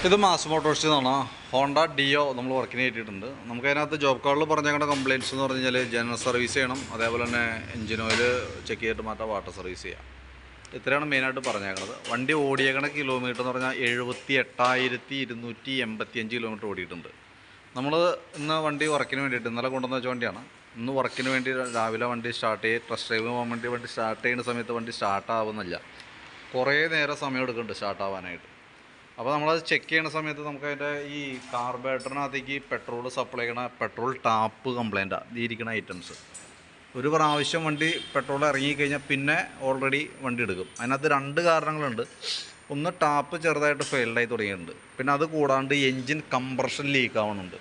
ഇത് mass Motors എന്നാണ്. Honda deo നമ്മൾ വർക്കിന് കയറ്റിയിട്ടുണ്ട്. നമുക്കതിനകത്ത് ജോബ് കാർഡിൽ പറഞ്ഞേക്കുന്ന കംപ്ലയിൻറ്റ്സ് എന്ന് പറഞ്ഞു കഴിഞ്ഞാൽ ജനറൽ സർവീസ് ചെയ്യണം, അതേപോലെ തന്നെ എഞ്ചിൻ ഓയിൽ ചെക്ക് ചെയ്തിട്ട് മാറ്റാം, വാട്ടർ സർവീസ് ചെയ്യാം. ഇത്രയാണ് മെയിനായിട്ട് പറഞ്ഞേക്കുന്നത്. വണ്ടി ഓടിയേക്കണ കിലോമീറ്റർ എന്ന് പറഞ്ഞാൽ 78,285 കിലോമീറ്റർ ഓടിയിട്ടുണ്ട്. നമ്മൾ ഇന്ന് വണ്ടി വർക്കിന് വേണ്ടിയിട്ട് ഇന്നലെ കൊണ്ടുവന്ന വെച്ച വണ്ടിയാണ്. ഇന്ന് വർക്കിന് വേണ്ടി രാവിലെ വണ്ടി സ്റ്റാർട്ട് ചെയ്ത് ടെസ്റ്റ് ഡ്രൈവ് പോകാൻ വേണ്ടി വണ്ടി സ്റ്റാർട്ട് ചെയ്യുന്ന സമയത്ത് വണ്ടി സ്റ്റാർട്ടാവുന്നില്ല. കുറേ നേരം സമയം എടുക്കുന്നുണ്ട് സ്റ്റാർട്ടാവാനായിട്ട്. അപ്പോൾ നമ്മളത് ചെക്ക് ചെയ്യുന്ന സമയത്ത് നമുക്കതിൻ്റെ ഈ കാർബറേറ്ററിനകത്തേക്ക് പെട്രോൾ സപ്ലൈ ചെയ്യണ പെട്രോൾ ടാപ്പ് കംപ്ലൈൻറ്റാണ് ഈ ഇരിക്കുന്ന ഐറ്റംസ്. ഒരു പ്രാവശ്യം വണ്ടി പെട്രോൾ ഇറങ്ങിക്കഴിഞ്ഞാൽ പിന്നെ ഓൾറെഡി വണ്ടി എടുക്കും. അതിനകത്ത് രണ്ട് കാരണങ്ങളുണ്ട്. ഒന്ന്, ടാപ്പ് ചെറുതായിട്ട് ഫെയിൽഡായി തുടങ്ങിയിട്ടുണ്ട്. പിന്നെ അത് കൂടാണ്ട് എൻജിൻ കംപ്രഷൻ ലീക്ക് ആവുന്നുണ്ട്.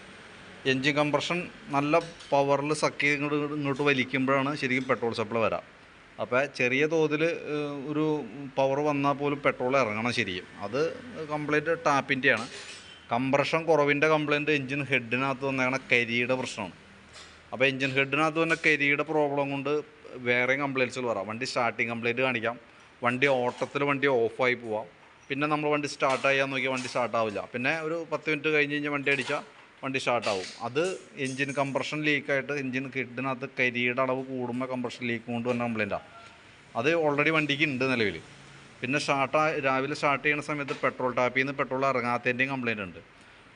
എൻജിൻ കംപ്രഷൻ നല്ല പവറിൽ സക്ക് ഇങ്ങോട്ട് വലിക്കുമ്പോഴാണ് ശരിക്കും പെട്രോൾ സപ്ലൈ വരാം. അപ്പോൾ ചെറിയ തോതിൽ ഒരു പവർ വന്നാൽ പോലും പെട്രോൾ ഇറങ്ങണം ശരിക്കും. അത് കംപ്ലീറ്റ് ടാപ്പിൻ്റെയാണ്. കംപ്രഷൻ കുറവിൻ്റെ കംപ്ലയിൻറ്റ് എൻജിൻ ഹെഡിനകത്ത് വന്നേക്കണ കരിയുടെ പ്രശ്നമാണ്. അപ്പോൾ എൻജിൻ ഹെഡിനകത്ത് വന്ന കരിയുടെ പ്രോബ്ലം കൊണ്ട് വേറെ കംപ്ലയിൻറ്റ്സുകൾ വരാം. വണ്ടി സ്റ്റാർട്ടിങ് കംപ്ലയിൻറ്റ് കാണിക്കാം, വണ്ടി ഓട്ടത്തിൽ വണ്ടി ഓഫായി പോവാം. പിന്നെ നമ്മൾ വണ്ടി സ്റ്റാർട്ടായാൽ നോക്കിയാൽ വണ്ടി സ്റ്റാർട്ടാവില്ല. പിന്നെ ഒരു 10 മിനിറ്റ് കഴിഞ്ഞ് കഴിഞ്ഞാൽ വണ്ടി അടിച്ചാൽ വണ്ടി സ്റ്റാർട്ടാവും. അത് എൻജിൻ കംപ്രഷൻ ലീക്കായിട്ട് എൻജിൻ ഹെഡിനകത്ത് കരിയുടെ അളവ് കൂടുമ്പോൾ കംപ്രഷൻ ലീക്ക് കൊണ്ട് വന്ന കംപ്ലയിൻറ്റാണ്. അത് ഓൾറെഡി വണ്ടിക്ക് ഉണ്ട് നിലവിൽ. പിന്നെ രാവിലെ സ്റ്റാർട്ട് ചെയ്യുന്ന സമയത്ത് പെട്രോൾ ടാപ്പിൽ നിന്ന് പെട്രോൾ ഇറങ്ങാത്തതിൻ്റെയും കംപ്ലയിൻ്റ് ഉണ്ട്.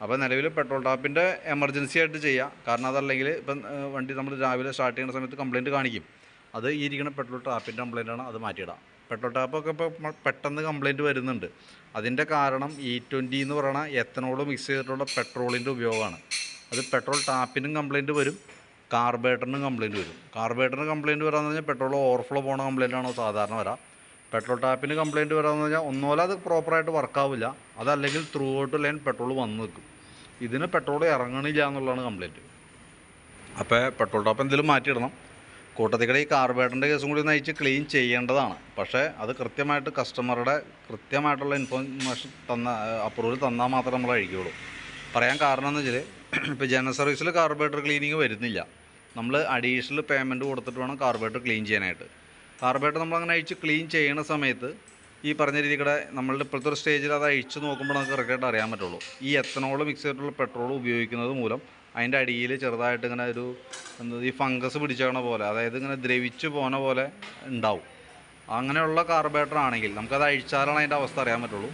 അപ്പോൾ നിലവിൽ പെട്രോൾ ടാപ്പിൻ്റെ എമർജൻസി ആയിട്ട് ചെയ്യുക. കാരണം അതല്ലെങ്കിൽ ഇപ്പം വണ്ടി നമ്മൾ രാവിലെ സ്റ്റാർട്ട് ചെയ്യുന്ന സമയത്ത് കംപ്ലയിൻറ്റ് കാണിക്കും. അത് ഈ ഇരിക്കുന്ന പെട്രോൾ ടാപ്പിൻ്റെ കംപ്ലയിൻ്റാണ്, അത് മാറ്റിയിടാം. പെട്രോൾ ടാപ്പൊക്കെ ഇപ്പോൾ പെട്ടെന്ന് കംപ്ലയിൻറ്റ് വരുന്നുണ്ട്. അതിൻ്റെ കാരണം E20 എന്ന് പറയുന്ന എത്തനോൾ മിക്സ് ചെയ്തിട്ടുള്ള പെട്രോളിൻ്റെ ഉപയോഗമാണ്. അത് പെട്രോൾ ടാപ്പിനും കംപ്ലയിൻറ്റ് വരും, കാർബറേറ്ററിനും കംപ്ലയിൻറ്റ് വരും. കാർബറേറ്ററിന് കംപ്ലയിൻറ്റ് വരാമെന്ന് പറഞ്ഞാൽ പെട്രോൾ ഓവർഫ്ലോ പോകുന്ന കംപ്ലയിൻ്റാണോ സാധാരണ വരാം. പെട്രോൾ ടാപ്പിന് കംപ്ലയിൻറ്റ് വരാമെന്ന് പറഞ്ഞാൽ ഒന്നുപോലെ അത് പ്രോപ്പറായിട്ട് വർക്കാവില്ല, അതല്ലെങ്കിൽ ത്രൂ ഔട്ട് ലൈൻ പെട്രോൾ വന്ന് നിൽക്കും. ഇതിന് പെട്രോൾ ഇറങ്ങണില്ല എന്നുള്ളതാണ് കംപ്ലയിൻറ്റ്. അപ്പോൾ പെട്രോൾ ടാപ്പ് എന്തെങ്കിലും മാറ്റിയിടണം. കൂട്ടത്തിക്കടെ ഈ കാർബറേറ്ററിൻ്റെ കേസും കൂടി നയിച്ച് ക്ലീൻ ചെയ്യേണ്ടതാണ്. പക്ഷേ അത് കൃത്യമായിട്ട് കസ്റ്റമറുടെ കൃത്യമായിട്ടുള്ള ഇൻഫോർമേഷൻ അപ്രൂവൽ തന്നാൽ മാത്രമേ നമ്മൾ അഴിക്കുകയുള്ളൂ. പറയാൻ കാരണം എന്ന് വെച്ചാൽ ഇപ്പോൾ ജനറൽ സർവീസിൽ കാർബറേറ്റർ ക്ലീനിങ് വരുന്നില്ല. നമ്മൾ അഡീഷണൽ പേയ്മെൻറ്റ് കൊടുത്തിട്ട് വേണം കാർബറേറ്റർ ക്ലീൻ ചെയ്യാനായിട്ട്. കാർബറേറ്റർ നമ്മളങ്ങനെ അഴിച്ച് ക്ലീൻ ചെയ്യുന്ന സമയത്ത് ഈ പറഞ്ഞ രീതിയുടെ നമ്മളുടെ ഇപ്പോഴത്തെ ഒരു സ്റ്റേജിൽ അത് അഴിച്ച് നോക്കുമ്പോൾ നമുക്ക് കറക്റ്റായിട്ട് അറിയാൻ പറ്റുള്ളൂ. ഈ എത്തനോൾ മിക്സ് ചെയ്തിട്ടുള്ള പെട്രോൾ ഉപയോഗിക്കുന്നത് മൂലം അതിൻ്റെ അടിയിൽ ചെറുതായിട്ട് ഇങ്ങനെ ഒരു ഈ ഫംഗസ് പിടിച്ചേക്കണ പോലെ, അതായത് ഇങ്ങനെ ദ്രവിച്ച് പോകുന്ന പോലെ ഉണ്ടാവും. അങ്ങനെയുള്ള കാർബറേറ്റർ ആണെങ്കിൽ നമുക്കത് അഴിച്ചാലാണ് അതിൻ്റെ അവസ്ഥ അറിയാൻ പറ്റുള്ളൂ.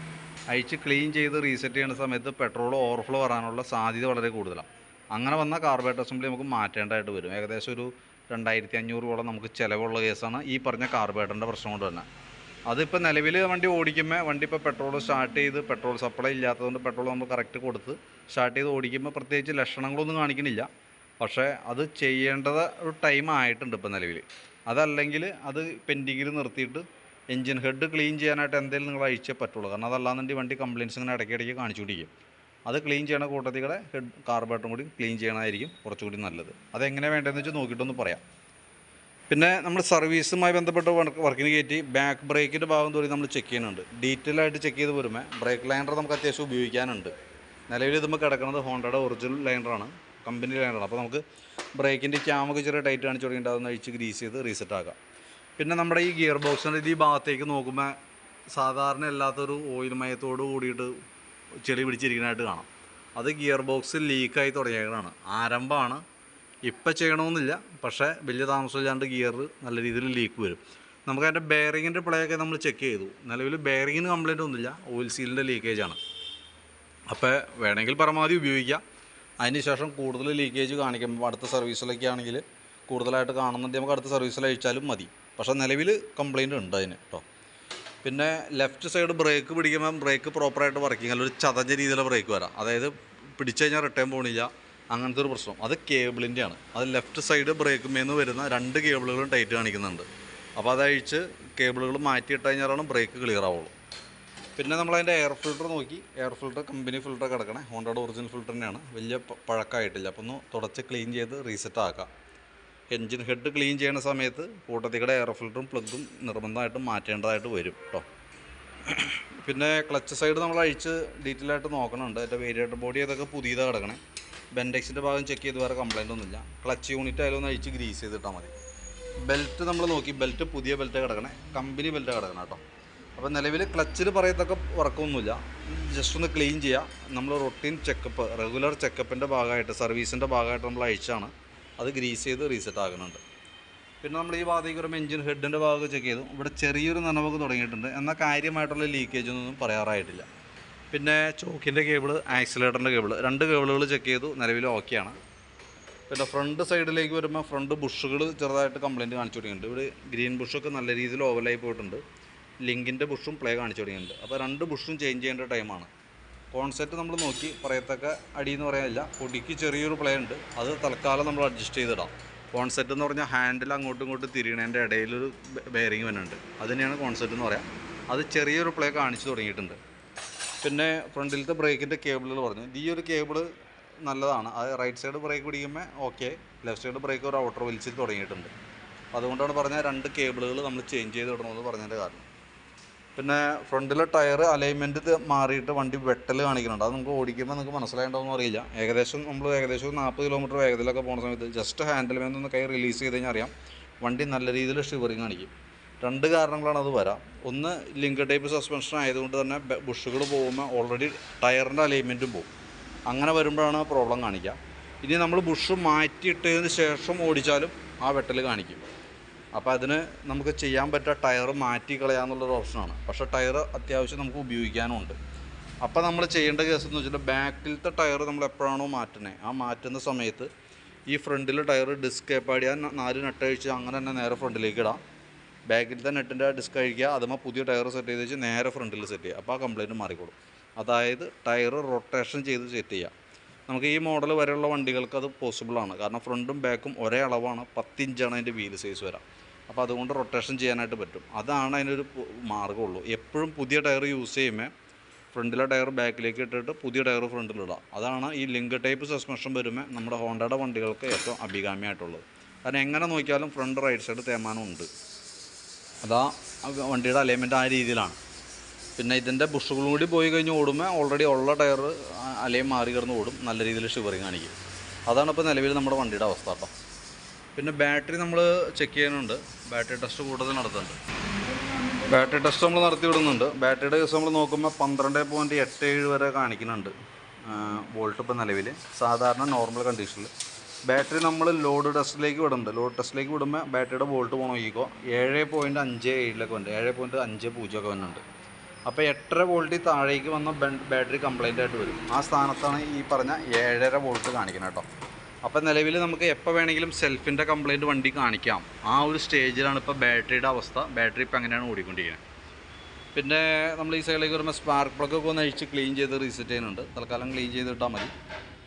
അഴിച്ച് ക്ലീൻ ചെയ്ത് റീസെറ്റ് ചെയ്യുന്ന സമയത്ത് പെട്രോൾ ഓവർഫ്ലോ വരാനുള്ള സാധ്യത വളരെ കൂടുതലാണ്. അങ്ങനെ വന്ന കാർബറേറ്റർ അസംബ്ലി നമുക്ക് മാറ്റേണ്ടതായിട്ട് വരും. ഏകദേശം ഒരു 2,500 നമുക്ക് ചിലവുള്ള കേസാണ് ഈ പറഞ്ഞ കാർബറേറ്ററിൻ്റെ പ്രശ്നം കൊണ്ട് തന്നെ. അതിപ്പോൾ നിലവിൽ വണ്ടി ഓടിക്കുമ്പോൾ വണ്ടി ഇപ്പോൾ പെട്രോൾ സ്റ്റാർട്ട് ചെയ്ത് പെട്രോൾ സപ്ലൈ ഇല്ലാത്തതുകൊണ്ട് പെട്രോൾ നമ്മൾ കറക്റ്റ് കൊടുത്ത് സ്റ്റാർട്ട് ചെയ്ത് ഓടിക്കുമ്പോൾ പ്രത്യേകിച്ച് ലക്ഷണങ്ങളൊന്നും കാണിക്കണില്ല. പക്ഷേ അത് ചെയ്യേണ്ടത് ഒരു ടൈം ആയിട്ടുണ്ട് ഇപ്പോൾ നിലവിൽ. അതല്ലെങ്കിൽ അത് പെൻഡിങ്ങിൽ നിർത്തിയിട്ട് എൻജിൻ ഹെഡ് ക്ലീൻ ചെയ്യാനായിട്ട് എന്തെങ്കിലും നിങ്ങൾ അഴിച്ചേ പറ്റുള്ളൂ. കാരണം അതല്ലാന്നുണ്ടെങ്കിൽ വണ്ടി കംപ്ലയിൻറ്റ്സ് ഇങ്ങനെ ഇടയ്ക്കിടയ്ക്ക് കാണിച്ചുകൊണ്ടിരിക്കും. അത് ക്ലീൻ ചെയ്യണ കൂട്ടത്തിലൂടെ ഹെഡ് കാർബറേറ്ററും കൂടി ക്ലീൻ ചെയ്യണമായിരിക്കും കുറച്ചുകൂടി നല്ലത്. അതെങ്ങനെ വേണ്ടതെന്ന് വെച്ച് നോക്കിയിട്ടൊന്ന് പറയാം. പിന്നെ നമ്മൾ സർവീസുമായി ബന്ധപ്പെട്ട് വർക്കിന് കയറ്റി ബാക്ക് ബ്രേക്കിൻ്റെ ഭാഗം തോന്നി നമ്മൾ ചെക്ക് ചെയ്യുന്നുണ്ട്. ഡീറ്റെയിൽ ആയിട്ട് ചെക്ക് ചെയ്ത് വരുമ്പോൾ ബ്രേക്ക് ലൈനർ നമുക്ക് അത്യാവശ്യം ഉപയോഗിക്കാനുണ്ട്. നിലവിൽ ഇതുമ്പോൾ കിടക്കുന്നത് ഹോണ്ടയുടെ ഒറിജിനൽ ലൈനറാണ്, കമ്പനി ലൈനറാണ്. അപ്പോൾ നമുക്ക് ബ്രേക്കിൻ്റെ ക്യാമൊക്കെ ചെറിയ ടൈറ്റ് കാണിച്ച് തുടങ്ങിയിട്ട് അതൊന്ന് അഴിച്ച് ഗ്രീസ് ചെയ്ത് റീസെറ്റ് ആക്കാം. പിന്നെ നമ്മുടെ ഈ ഗിയർ ബോക്സിൻ്റെ ഈ ഭാഗത്തേക്ക് നോക്കുമ്പോൾ സാധാരണ അല്ലാത്തൊരു ഓയിൽ മയത്തോട് കൂടിയിട്ട് ചെളി പിടിച്ചിരിക്കുന്നതായിട്ട് കാണാം. അത് ഗിയർ ബോക്സ് ലീക്കായി തുടങ്ങിയതാണ്. ആരംഭമാണ്, ഇപ്പം ചെയ്യണമെന്നില്ല, പക്ഷേ വലിയ താമസമില്ലാണ്ട് ഗിയർ നല്ല രീതിയിൽ ലീക്ക് വരും. നമുക്കതിൻ്റെ ബെയറിങ്ങിൻ്റെ പ്ലേയൊക്കെ നമ്മൾ ചെക്ക് ചെയ്തു. നിലവിൽ ബെയറിങ്ങിന് കംപ്ലയിൻ്റ് ഒന്നുമില്ല, ഓയിൽ സീലിൻ്റെ ലീക്കേജാണ്. അപ്പോൾ വേണമെങ്കിൽ പരമാവധി ഉപയോഗിക്കാം. അതിന് ശേഷം കൂടുതൽ ലീക്കേജ് കാണിക്കുമ്പോൾ അടുത്ത സർവീസിലൊക്കെ ആണെങ്കിൽ കൂടുതലായിട്ട് കാണുന്നുണ്ടെങ്കിൽ നമുക്ക് അടുത്ത സർവീസിൽ അഴിച്ചാലും മതി. പക്ഷേ നിലവിൽ കംപ്ലയിൻ്റ് ഉണ്ട് അതിന് കേട്ടോ. പിന്നെ ലെഫ്റ്റ് സൈഡ് ബ്രേക്ക് പിടിക്കുമ്പം ബ്രേക്ക് പ്രോപ്പറായിട്ട് വർക്കിംഗ് അല്ല, ഒരു ചതഞ്ഞ രീതിയിലുള്ള ബ്രേക്ക് വരാം. അതായത് പിടിച്ചു കഴിഞ്ഞാൽ റിട്ടേൺ പോകണില്ല, അങ്ങനത്തെ ഒരു പ്രശ്നം. അത് കേബിളിൻ്റെയാണ്. അത് ലെഫ്റ്റ് സൈഡ് ബ്രേക്കുമേന്ന് വരുന്ന 2 കേബിളുകളും ടൈറ്റ് കാണിക്കുന്നുണ്ട്. അപ്പോൾ അതഴിച്ച് കേബിളുകൾ മാറ്റിയിട്ട് കഴിഞ്ഞാലാണ് ബ്രേക്ക് ക്ലിയർ ആവുള്ളൂ. പിന്നെ നമ്മളതിൻ്റെ എയർ ഫിൽറ്റർ നോക്കി. എയർ ഫിൽറ്റർ കമ്പനി ഫിൽറ്റർ കിടക്കണേ, ഹോണ്ടയുടെ ഒറിജിനൽ ഫിൽറ്റർ തന്നെയാണ്, വലിയ പഴക്കമായിട്ടില്ല. അപ്പോൾ ഒന്ന് തുടച്ച് ക്ലീൻ ചെയ്ത് റീസെറ്റ് ആക്കാം. എൻജിൻ ഹെഡ് ക്ലീൻ ചെയ്യുന്ന സമയത്ത് കൂട്ടത്തിക്കടെ എയർ ഫിൽറ്ററും പ്ലഗും നിർബന്ധമായിട്ടും മാറ്റേണ്ടതായിട്ട് വരും കേട്ടോ. പിന്നെ ക്ലച്ച് സൈഡ് നമ്മൾ അഴിച്ച് ഡീറ്റെയിൽ ആയിട്ട് നോക്കണുണ്ട്. അതിൻ്റെ വേരിയേറ്റർ ബോഡി അതൊക്കെ പുതിയതാണ് കിടക്കണേ. ബെൻഡെക്സിൻ്റെ ഭാഗം ചെക്ക് ചെയ്ത് വേറെ കംപ്ലയിൻ്റ് ഒന്നുമില്ല. ക്ലച്ച് യൂണിറ്റ് ആയാലും ഒന്ന് അഴിച്ച് ഗ്രീസ് ചെയ്തിട്ടാൽ മതി. ബെൽറ്റ് നമ്മൾ നോക്കി, ബെൽറ്റ് പുതിയ ബെൽറ്റ് കിടക്കണേ, കമ്പനി ബെൽറ്റ് കിടക്കണം കേട്ടോ. അപ്പോൾ നിലവിൽ ക്ലച്ചിൽ പറയത്തക്ക വർക്കൊന്നുമില്ല. ജസ്റ്റ് ഒന്ന് ക്ലീൻ ചെയ്യുക. നമ്മൾ റൊട്ടീൻ ചെക്കപ്പ്, റെഗുലർ ചെക്കപ്പിൻ്റെ ഭാഗമായിട്ട്, സർവീസിൻ്റെ ഭാഗമായിട്ട് നമ്മൾ അഴിച്ചാണ്. അത് ഗ്രീസ് ചെയ്ത് റീസെറ്റ് ആകുന്നുണ്ട്. പിന്നെ നമ്മൾ ഈ ഭാഗത്തേക്ക് വരുമ്പോൾ എഞ്ചിൻ ഹെഡിൻ്റെ ഭാഗം ചെക്ക് ചെയ്തു. ഇവിടെ ചെറിയൊരു നനവൊക്കെ തുടങ്ങിയിട്ടുണ്ട്, എന്നാൽ കാര്യമായിട്ടുള്ള ലീക്കേജ് ഒന്നും പറയാറായിട്ടില്ല. പിന്നെ ചോക്കിൻ്റെ കേബിൾ, ആക്സിലേറ്ററിൻ്റെ കേബിൾ, 2 കേബിളുകൾ ചെക്ക് ചെയ്തു, നിലവിൽ ഓക്കെയാണ്. പിന്നെ ഫ്രണ്ട് സൈഡിലേക്ക് വരുമ്പോൾ ഫ്രണ്ട് ബുഷുകൾ ചെറുതായിട്ട് കംപ്ലയിൻറ്റ് കാണിച്ചു തുടങ്ങിയിട്ടുണ്ട്. ഇവിടെ ഗ്രീൻ ബുഷൊക്കെ നല്ല രീതിയിൽ ഓവലായി പോയിട്ടുണ്ട്. ലിങ്കിൻ്റെ ബുഷും പ്ലേ കാണിച്ചു തുടങ്ങിയിട്ടുണ്ട്. അപ്പോൾ 2 ബുഷും ചേഞ്ച് ചെയ്യേണ്ട ടൈമാണ്. കോൺസെപ്റ്റ് നമ്മൾ നോക്കി പറയത്തക്ക അടിയെന്ന് പറയാനില്ല. പൊടിക്ക് ചെറിയൊരു പ്ലേ ഉണ്ട്, അത് തൽക്കാലം നമ്മൾ അഡ്ജസ്റ്റ് ചെയ്തിടാം. കോൺസെപ്റ്റ് എന്ന് പറഞ്ഞാൽ ഹാൻഡിൽ അങ്ങോട്ടും ഇങ്ങോട്ടും തിരിയണതിൻ്റെ ഇടയിലൊരു ബെയറിങ് വരുന്നുണ്ട്, അത് തന്നെയാണ് കോൺസെപ്റ്റ് എന്ന് പറയാം. അത് ചെറിയൊരു പ്ലേ കാണിച്ചു തുടങ്ങിയിട്ടുണ്ട്. പിന്നെ ഫ്രണ്ടിലത്തെ ബ്രേക്കിൻ്റെ കേബിളുകൾ പറഞ്ഞു, ഈ ഒരു കേബിൾ നല്ലതാണ്. അത് റൈറ്റ് സൈഡ് ബ്രേക്ക് പിടിക്കുമ്പോൾ ഓക്കെ, ലെഫ്റ്റ് സൈഡ് ബ്രേക്ക് ഒരു ഔട്ടർ വലിച്ചിൽ തുടങ്ങിയിട്ടുണ്ട്. അതുകൊണ്ടാണ് പറഞ്ഞാൽ 2 കേബിളുകൾ നമ്മൾ ചേഞ്ച് ചെയ്ത് ഇടണമെന്ന് പറഞ്ഞതിൻ്റെ കാരണം. പിന്നെ ഫ്രണ്ടിലെ ടയർ അലൈൻമെൻറ്റ് മാറിയിട്ട് വണ്ടി വെട്ടൽ കാണിക്കുന്നുണ്ട്. അത് നമുക്ക് ഓടിക്കുമ്പോൾ നിങ്ങൾക്ക് മനസ്സിലായിട്ടുണ്ടോയെന്ന് അറിയില്ല. ഏകദേശം 40 കിലോമീറ്റർ വേഗത്തിലൊക്കെ പോകുന്ന സമയത്ത് ജസ്റ്റ് ഹാൻഡിൽ നിന്ന് കൈ റിലീസ് ചെയ്ത് കഴിഞ്ഞാൽ അറിയാം വണ്ടി നല്ല രീതിയിൽ ഷിവറിങ് കാണിക്കും. 2 കാരണങ്ങളാണ് അത് വരാം. ഒന്ന്, ലിങ്കർ ടൈപ്പ് സസ്പെൻഷൻ ആയതുകൊണ്ട് തന്നെ ബുഷുകൾ പോകുമ്പോൾ ഓൾറെഡി ടയറിൻ്റെ അലൈൻമെൻറ്റും പോകും. അങ്ങനെ വരുമ്പോഴാണ് പ്രോബ്ലം കാണിക്കുക. ഇനി നമ്മൾ ബുഷ് മാറ്റിയിട്ടതിന് ശേഷം ഓടിച്ചാലും ആ വെട്ടൽ കാണിക്കും. അപ്പോൾ അതിന് നമുക്ക് ചെയ്യാൻ പറ്റുക ടയർ മാറ്റി കളയാന്നുള്ളൊരു ഓപ്ഷനാണ്. പക്ഷേ ടയർ അത്യാവശ്യം നമുക്ക് ഉപയോഗിക്കാനുമുണ്ട്. അപ്പോൾ നമ്മൾ ചെയ്യേണ്ട കേസ് എന്ന് വെച്ചിട്ടുണ്ടെങ്കിൽ ബാക്കിലത്തെ ടയർ നമ്മൾ എപ്പോഴാണോ മാറ്റണേ, ആ മാറ്റുന്ന സമയത്ത് ഈ ഫ്രണ്ടിലെ ടയർ ഡിസ്ക് ഏപ്പാടിയാൽ 4 നെട്ട് അഴിച്ച് അങ്ങനെ തന്നെ നേരെ ഫ്രണ്ടിലേക്ക് ഇടാം. ബാക്കിലത്തെ നെട്ടിൻ്റെ ഡിസ്ക് അഴിക്കുക, അതുമ്പോൾ പുതിയ ടയർ സെറ്റ് ചെയ്ത് വെച്ച് നേരെ ഫ്രണ്ടിൽ സെറ്റ് ചെയ്യുക. അപ്പോൾ ആ കംപ്ലയിൻറ്റ് മാറിക്കോളും. അതായത് ടയർ റൊട്ടേഷൻ ചെയ്ത് സെറ്റ് ചെയ്യുക. നമുക്ക് ഈ മോഡൽ വരെയുള്ള വണ്ടികൾക്ക് അത് പോസിബിളാണ്. കാരണം ഫ്രണ്ടും ബാക്കും ഒരേ അളവാണ്, 10 ഇഞ്ചാണ് അതിൻ്റെ വീൽ സൈസ് വരാം. അപ്പോൾ അതുകൊണ്ട് റൊട്ടേഷൻ ചെയ്യാനായിട്ട് പറ്റും. അതാണ് അതിനൊരു മാർഗ്ഗമുള്ളൂ. എപ്പോഴും പുതിയ ടയർ യൂസ് ചെയ്യുമ്പോൾ ഫ്രണ്ടിലെ ടയർ ബാക്കിലേക്ക് ഇട്ടിട്ട് പുതിയ ടയർ ഫ്രണ്ടിലിടാം. അതാണ് ഈ ലിങ്ക് ടൈപ്പ് സസ്പെൻഷൻ വരുമ്പോൾ നമ്മുടെ ഹോണ്ടയുടെ വണ്ടികൾക്ക് ഏറ്റവും അഭികാമ്യമായിട്ടുള്ളത്. കാരണം എങ്ങനെ നോക്കിയാലും ഫ്രണ്ട് റൈറ്റ് സൈഡ് തേമാനമുണ്ട്. അതാ വണ്ടിയുടെ അലൈൻമെൻറ്റ് ആ രീതിയിലാണ്. പിന്നെ ഇതിൻ്റെ ബുഷുകളും കൂടി പോയി കഴിഞ്ഞ് ഓടുമ്പോൾ ഓൾറെഡി ഉള്ള ടയർ അലയും മാറി കിടന്ന് ഓടും, നല്ല രീതിയിൽ ഷിവറിങ് കാണിക്കും. അതാണ് ഇപ്പോൾ നിലവിൽ നമ്മുടെ വണ്ടിയുടെ അവസ്ഥ കേട്ടോ. പിന്നെ ബാറ്ററി നമ്മൾ ചെക്ക് ചെയ്യുന്നുണ്ട്, ബാറ്ററി ടെസ്റ്റ് കൂടുതൽ നടത്തുന്നുണ്ട്. ബാറ്ററി ടെസ്റ്റ് നമ്മൾ നടത്തി വിടുന്നുണ്ട്. ബാറ്ററിയുടെ കേസ് നമ്മൾ നോക്കുമ്പോൾ 12.87 വരെ കാണിക്കുന്നുണ്ട് വോൾട്ട് ഇപ്പോൾ നിലവിൽ. സാധാരണ നോർമൽ കണ്ടീഷനിൽ ബാറ്ററി നമ്മൾ ലോഡ് ടെസ്റ്റിലേക്ക് വിടുന്നുണ്ട്. ലോഡ് ടെസ്റ്റിലേക്ക് വിടുമ്പോൾ ബാറ്ററിയുടെ വോൾട്ട് പോകണം നോക്കിക്കോ 7.57 ഉണ്ട്, 7.50 ഒക്കെ വന്നിട്ടുണ്ട്. അപ്പോൾ 8.5 വോൾട്ടിൽ താഴേക്ക് വന്ന ബാറ്ററി കംപ്ലൈൻ്റ് ആയിട്ട് വരും. ആ സ്ഥാനത്താണ് ഈ പറഞ്ഞ 7.5 വോൾട്ട് കാണിക്കുന്നത് കേട്ടോ. അപ്പോൾ നിലവിൽ നമുക്ക് എപ്പോൾ വേണമെങ്കിലും സെൽഫിൻ്റെ കംപ്ലൈൻറ്റ് വണ്ടി കാണിക്കാം. ആ ഒരു സ്റ്റേജിലാണ് ഇപ്പോൾ ബാറ്ററിയുടെ അവസ്ഥ. ബാറ്ററി ഇപ്പോൾ അങ്ങനെയാണ് ഓടിക്കൊണ്ടിരിക്കുന്നത്. പിന്നെ നമ്മൾ ഈ സൈഡിലേക്ക് വരുമ്പോൾ സ്പാർക്ക് പ്ലഗൊക്കെ ഒന്ന് അഴിച്ച് ക്ലീൻ ചെയ്ത് റീസെറ്റ് ചെയ്യുന്നുണ്ട്. തൽക്കാലം ക്ലീൻ ചെയ്തിട്ടാൽ മതി.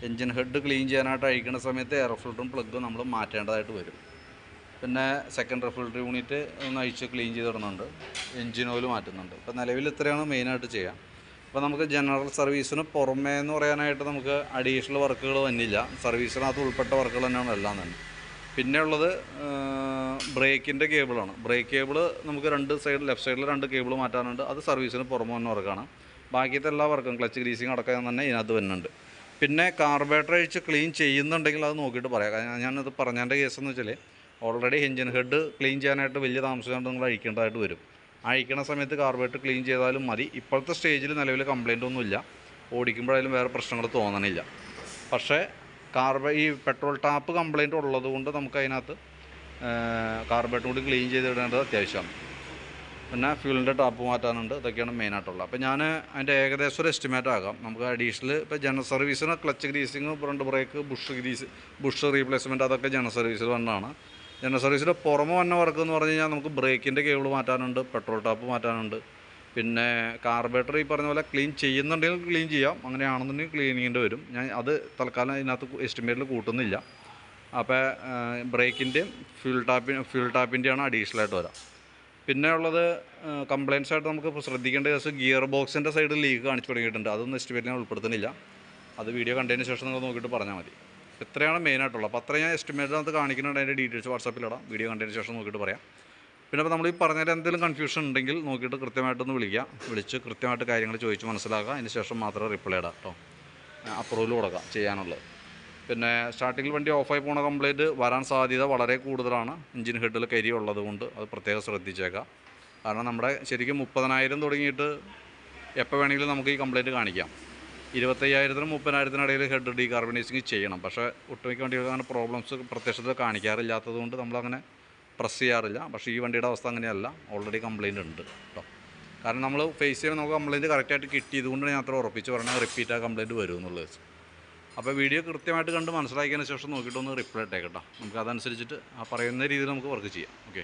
എഞ്ചിൻ ഹെഡ് ക്ലീൻ ചെയ്യാനായിട്ട് അഴിക്കുന്ന സമയത്ത് എയർ ഫിൽറ്ററും പ്ലഗും നമ്മൾ മാറ്റേണ്ടതായിട്ട് വരും. പിന്നെ സെക്കൻഡറി ഫിൽറ്റർ യൂണിറ്റ് ഒന്ന് അഴിച്ച് ക്ലീൻ ചെയ്തിടുന്നുണ്ട്. എഞ്ചിൻ ഓയിൽ മാറ്റുന്നുണ്ട്. ഇപ്പോൾ നിലവിൽ ഇത്രയാണ് മെയിനായിട്ട് ചെയ്യുക. അപ്പോൾ നമുക്ക് ജനറൽ സർവീസിന് പുറമേ എന്ന് പറയാനായിട്ട് നമുക്ക് അഡീഷണൽ വർക്കുകൾ വന്നില്ല. സർവീസിനകത്ത് ഉൾപ്പെട്ട വർക്കുകൾ തന്നെയാണ് എല്ലാം തന്നെ. പിന്നെ ഉള്ളത് ബ്രേക്കിൻ്റെ കേബിളാണ്. ബ്രേക്ക് കേബിൾ നമുക്ക് 2 സൈഡ്, ലെഫ്റ്റ് സൈഡിൽ 2 കേബിൾ മാറ്റാനുണ്ട്. അത് സർവീസിന് പുറമെ തന്നെ വർക്കാണ്. ബാക്കിയത്തെ എല്ലാ വർക്കും ക്ലച്ച് ഗ്രീസിങ് അടക്കം തന്നെ ഇതിനകത്ത് വരുന്നുണ്ട്. പിന്നെ കാർബറേറ്റർ അഴിച്ച് ക്ലീൻ ചെയ്യുന്നുണ്ടെങ്കിൽ അത് നോക്കിയിട്ട് പറയാം. ഞാനത് പറഞ്ഞതിൻ്റെ കേസെന്ന് വെച്ചാൽ ഓൾറെഡി എഞ്ചിൻ ഹെഡ് ക്ലീൻ ചെയ്യാനായിട്ട് വലിയ താമസിക്കാണ്ട് നിങ്ങൾ അഴിക്കേണ്ടതായിട്ട് വരും. അഴിക്കണ സമയത്ത് കാർബറേറ്റർ ക്ലീൻ ചെയ്താലും മതി. ഇപ്പോഴത്തെ സ്റ്റേജിൽ നിലവിൽ കംപ്ലയിൻ്റ് ഒന്നുമില്ല. ഓടിക്കുമ്പോഴായാലും വേറെ പ്രശ്നങ്ങൾ തോന്നണില്ല. പക്ഷേ ഈ പെട്രോൾ ടാപ്പ് കംപ്ലയിൻ്റ് ഉള്ളത് കൊണ്ട് നമുക്ക് അതിനകത്ത് കാർബറേറ്റർ കൂടി ക്ലീൻ ചെയ്തിടേണ്ടത് അത്യാവശ്യമാണ്. പിന്നെ ഫ്യൂലിൻ്റെ ടാപ്പ് മാറ്റാനുണ്ട്. ഇതൊക്കെയാണ് മെയിനായിട്ടുള്ളത്. അപ്പോൾ ഞാൻ അതിൻ്റെ ഏകദേശം ഒരു എസ്റ്റിമേറ്റ് ആകാം. നമുക്ക് അഡീഷണൽ ഇപ്പോൾ ജനറൽ സർവീസിന് clutch greasing, front brake, bush replacement അതൊക്കെ ജനറൽ സർവീസിൽ വന്നാണ്. ജനറൽ സർവീസിൻ്റെ പുറമെ വന്ന വർക്ക് എന്ന് പറഞ്ഞു കഴിഞ്ഞാൽ നമുക്ക് ബ്രേക്കിൻ്റെ കേബിൾ മാറ്റാനുണ്ട്, പെട്രോൾ ടാപ്പ് മാറ്റാനുണ്ട്. പിന്നെ കാർബറേറ്റർ ഈ പറഞ്ഞ പോലെ ക്ലീൻ ചെയ്യുന്നുണ്ടെങ്കിൽ ക്ലീൻ ചെയ്യാം. അങ്ങനെയാണെന്നുണ്ടെങ്കിൽ ക്ലീനിങ്ങിൻ്റെ വരും. ഞാൻ അത് തൽക്കാലം ഇതിനകത്ത് എസ്റ്റിമേറ്റിൽ കൂട്ടുന്നില്ല. അപ്പോൾ ബ്രേക്കിൻ്റെയും ഫ്യൂൽ ടാപ്പിൻ്റെയാണ് അഡീഷണലായിട്ട് വരാം. പിന്നെ ഉള്ളത് കംപ്ലയിൻസ് ആയിട്ട് നമുക്ക് ശ്രദ്ധിക്കേണ്ട കേസ് ഗിയർ ബോക്സിൻ്റെ സൈഡിൽ ലീക്ക് കാണിച്ചു തുടങ്ങിയിട്ടുണ്ട്. അതൊന്നും എസ്റ്റിമേറ്റ് ഞാൻ ഉൾപ്പെടുത്തുന്നില്ല. അത് വീഡിയോ കണ്ടതിന് ശേഷം നിങ്ങൾ നോക്കിയിട്ട് പറഞ്ഞാൽ മതി. ഇത്രയാണ് മെയിനായിട്ടുള്ളത്. അപ്പോൾ അത്രയും ഞാൻ എസ്റ്റിമേറ്റിനകത്ത് കാണിക്കുന്നുണ്ട്. അതിൻ്റെ ഡീറ്റെയിൽസ് വാട്സാപ്പിലിടാം. വീഡിയോ കണ്ടതിന് ശേഷം നോക്കിയിട്ട് പറയാം. പിന്നെ അപ്പോൾ നമ്മൾ ഈ പറഞ്ഞതിൽ എന്തെങ്കിലും കൺഫ്യൂഷൻ ഉണ്ടെങ്കിൽ നോക്കിയിട്ട് കൃത്യമായിട്ടൊന്ന് വിളിച്ച് കൃത്യമായിട്ട് കാര്യങ്ങൾ ചോദിച്ച് മനസ്സിലാക്കുക. അതിന് ശേഷം മാത്രമേ റിപ്ലൈ ഇടാം കേട്ടോ. അപ്രൂവൽ കൊടുക്കാം ചെയ്യാനുള്ളത്. പിന്നെ സ്റ്റാർട്ടിങ്ങിൽ വണ്ടി ഓഫായി പോകുന്ന കംപ്ലയിൻറ്റ് വരാൻ സാധ്യത വളരെ കൂടുതലാണ്. എഞ്ചിൻ ഹെഡിൽ കരി ഉള്ളത് കൊണ്ട് അത് പ്രത്യേകം ശ്രദ്ധിച്ചേക്കാം. കാരണം നമ്മുടെ ശരിക്കും 30,000 തുടങ്ങിയിട്ട് എപ്പോൾ വേണമെങ്കിലും നമുക്ക് ഈ കംപ്ലയിൻറ്റ് കാണിക്കാം. 25,000-നും 30,000-നും ഇടയിൽ ഹെഡ് ഡീകാർബണൈസിങ് ചെയ്യണം. പക്ഷേ ഒട്ടുമിക്ക വണ്ടികൾക്ക് അങ്ങനെ പ്രോബ്ലംസ് പ്രത്യക്ഷത്തിൽ കാണിക്കാറില്ലാത്തത് കൊണ്ട് നമ്മളങ്ങനെ പ്രസ് ചെയ്യാറില്ല. പക്ഷേ ഈ വണ്ടിയുടെ അവസ്ഥ അങ്ങനെയല്ല, ഓൾറെഡി കംപ്ലയിൻറ്റ് ഉണ്ട് കേട്ടോ. കാരണം നമ്മൾ ഫേസ് ചെയ്യുമ്പോൾ നമുക്ക് കംപ്ലയിൻറ്റ് കറക്റ്റായിട്ട് കിട്ടി. ഇതുകൊണ്ടാണ് ഞാൻ അത്ര ഉറപ്പിച്ച് പറഞ്ഞാൽ റിപ്പീറ്റ് ആ കംപ്ലയിൻറ്റ് വരും എന്നുള്ളത്. അപ്പോൾ വീഡിയോ കൃത്യമായിട്ട് കണ്ട് മനസ്സിലാക്കിയതിന് ശേഷം നോക്കിയിട്ടൊന്ന് റിപ്ലൈ ഇട്ടേക്കട്ടോ. നമുക്ക് അതനുസരിച്ചിട്ട് ആ പറയുന്ന രീതിയിൽ നമുക്ക് വർക്ക് ചെയ്യാം. ഓക്കെ.